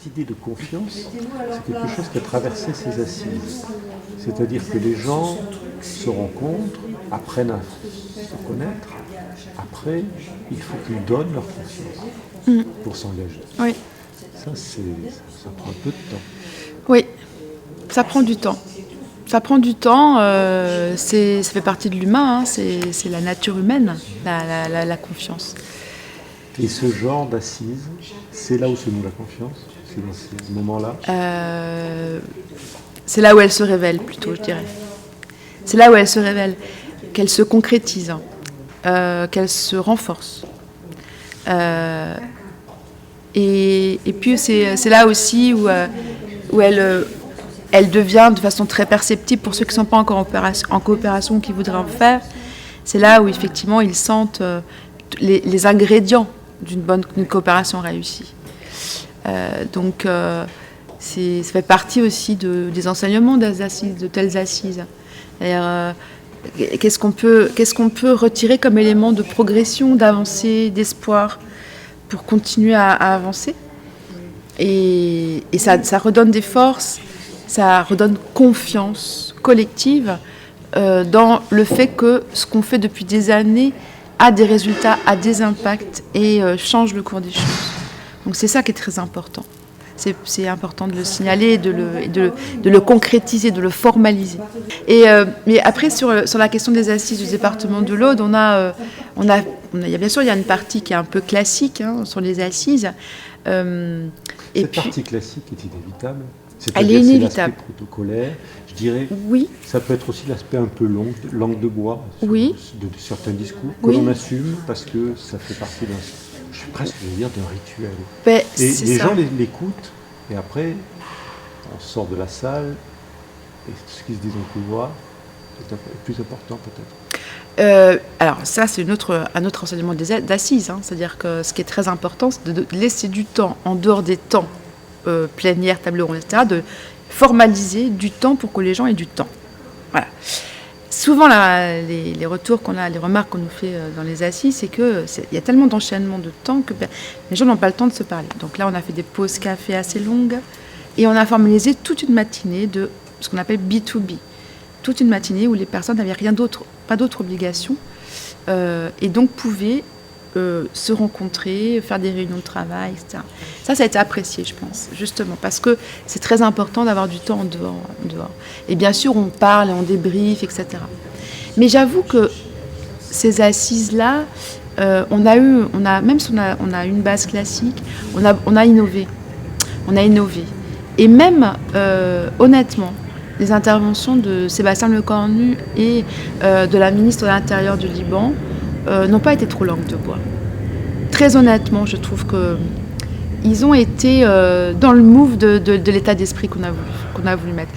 cette idée de confiance, c'est quelque chose qui a traversé ces assises. C'est-à-dire que les gens se rencontrent, apprennent à se connaître. Après, il faut qu'ils donnent leur confiance pour s'engager. Oui. Ça prend un peu de temps. Oui, ça prend du temps. Ça prend du temps, ça fait partie de l'humain, hein, c'est la nature humaine, la confiance. Et ce genre d'assises, c'est là où se noue la confiance, c'est dans ces moments-là. C'est là où elle se révèle plutôt, je dirais. C'est là où elle se révèle, qu'elle se concrétise, qu'elle se renforce. Et puis c'est là aussi où elle devient de façon très perceptible pour ceux qui ne sont pas encore en coopération ou qui voudraient en faire. C'est là où effectivement ils sentent les ingrédients d'une coopération réussie. Donc ça fait partie aussi des enseignements des assises, de telles assises. Qu'est-ce qu'on peut retirer comme élément de progression, d'avancée, d'espoir pour continuer à avancer. Et ça redonne des forces, ça redonne confiance collective dans le fait que ce qu'on fait depuis des années a des résultats, a des impacts et change le cours des choses. Donc c'est ça qui est très important. C'est important de le signaler, de le concrétiser, de le formaliser. Mais après, sur la question des assises du département de l'Aude, bien sûr, il y a une partie qui est un peu classique sur les assises. Cette partie classique est inévitable. Elle est inévitable. C'est l'aspect protocolaire. Je dirais, oui. Ça peut être aussi l'aspect un peu langue de bois oui. de certains discours que l'on assume parce que ça fait partie d'un rituel. Et les gens l'écoutent et après, on sort de la salle et ce qui se dit dans le couloir est plus important peut-être. Alors ça, c'est un autre enseignement d'assises. C'est-à-dire que ce qui est très important, c'est de laisser du temps en dehors des temps plénières, table ronde, etc., de formaliser du temps pour que les gens aient du temps. Voilà. Souvent, les retours qu'on a, les remarques qu'on nous fait dans les assises, c'est qu'il y a tellement d'enchaînement de temps que les gens n'ont pas le temps de se parler. Donc là, on a fait des pauses café assez longues et on a formalisé toute une matinée de ce qu'on appelle B2B. Toute une matinée où les personnes n'avaient rien d'autre, pas d'autre obligation, et donc pouvaient se rencontrer, faire des réunions de travail, etc. Ça a été apprécié, je pense, justement, parce que c'est très important d'avoir du temps en dehors. Et bien sûr, on parle et on débriefe, etc. Mais j'avoue que ces assises-là, même si on a une base classique, on a innové. On a innové. Et même, honnêtement, les interventions de Sébastien Lecornu et de la ministre de l'Intérieur du Liban n'ont pas été trop langue de bois. Très honnêtement, je trouve qu'ils ont été dans le move de l'état d'esprit qu'on a voulu mettre.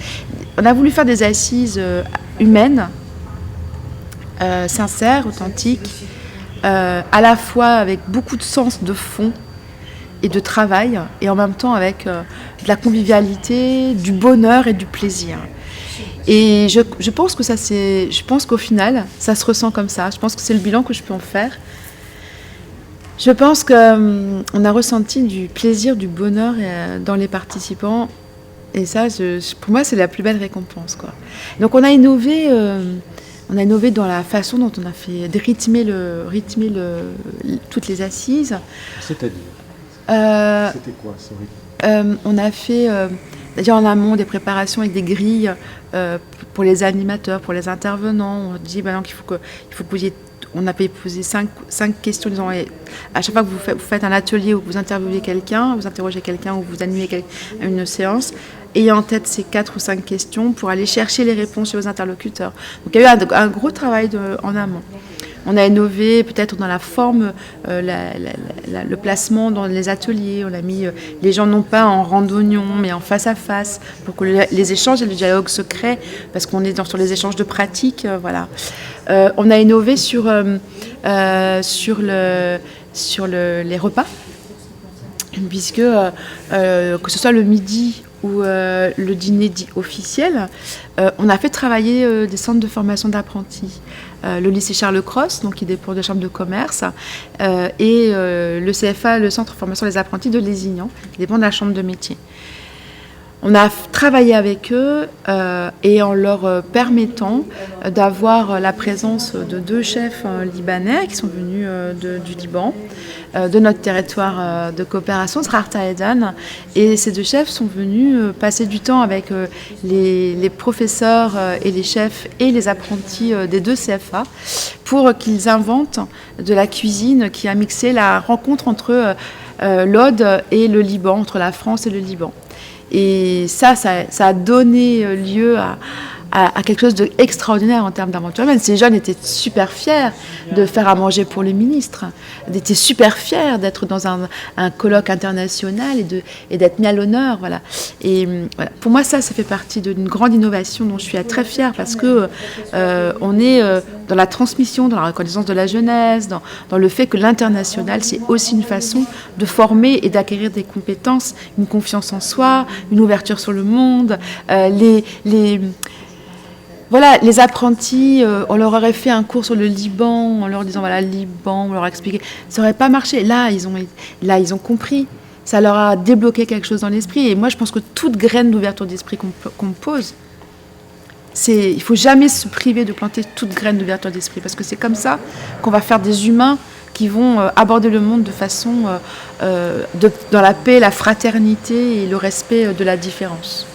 On a voulu faire des assises humaines, sincères, authentiques, à la fois avec beaucoup de sens de fond et de travail, et en même temps avec de la convivialité, du bonheur et du plaisir. Et je pense qu'au final, ça se ressent comme ça. Je pense que c'est le bilan que je peux en faire. Je pense qu'on a ressenti du plaisir, du bonheur dans les participants. Et ça, pour moi, c'est la plus belle récompense, quoi. Donc on a innové dans la façon dont on a fait de rythmer toutes les assises. C'est-à-dire c'était quoi ce rythme? On a fait... D'ailleurs, en amont, des préparations avec des grilles pour les animateurs, pour les intervenants. On dit qu'il faut que vous ayez... On a posé 5 questions. Disons, à chaque fois que vous faites un atelier où vous interviewez quelqu'un, vous interrogez quelqu'un ou vous animez une séance, ayez en tête ces 4 ou 5 questions pour aller chercher les réponses chez vos interlocuteurs. Donc il y a eu un gros travail en amont. On a innové peut-être dans la forme, le placement dans les ateliers. On a mis les gens non pas en randonnion, mais en face à face, pour que les échanges et le dialogue se créent, parce qu'on est sur les échanges de pratiques. Voilà. On a innové sur les repas, puisque que ce soit le midi ou le dîner dit officiel, on a fait travailler des centres de formation d'apprentis. le lycée Charles Cros, donc qui dépend de la Chambre de commerce, et le CFA, le Centre de formation des apprentis de Lézignan, qui dépend de la Chambre de métier. On a travaillé avec eux et en leur permettant d'avoir la présence de 2 chefs libanais qui sont venus du Liban, de notre territoire de coopération, Srarta et Dan. Et ces 2 chefs sont venus passer du temps avec les professeurs et les chefs et les apprentis des 2 CFA pour qu'ils inventent de la cuisine qui a mixé la rencontre entre l'Aude et le Liban, entre la France et le Liban. Et ça a donné lieu à quelque chose d'extraordinaire en termes d'aventure humaine. Ces jeunes étaient super fiers de faire à manger pour le ministre, étaient super fiers d'être dans un colloque international et d'être mis à l'honneur. Voilà. Et voilà. Pour moi, ça fait partie d'une grande innovation dont je suis très fière parce que on est dans la transmission, dans la reconnaissance de la jeunesse, dans le fait que l'international, c'est aussi une façon de former et d'acquérir des compétences, une confiance en soi, une ouverture sur le monde. Les apprentis, on leur aurait fait un cours sur le Liban, en leur disant voilà le Liban, on leur a expliqué, ça n'aurait pas marché. Là, ils ont compris. Ça leur a débloqué quelque chose dans l'esprit. Et moi, je pense que toute graine d'ouverture d'esprit qu'on pose, il ne faut jamais se priver de planter toute graine d'ouverture d'esprit, parce que c'est comme ça qu'on va faire des humains qui vont aborder le monde de façon dans la paix, la fraternité et le respect de la différence.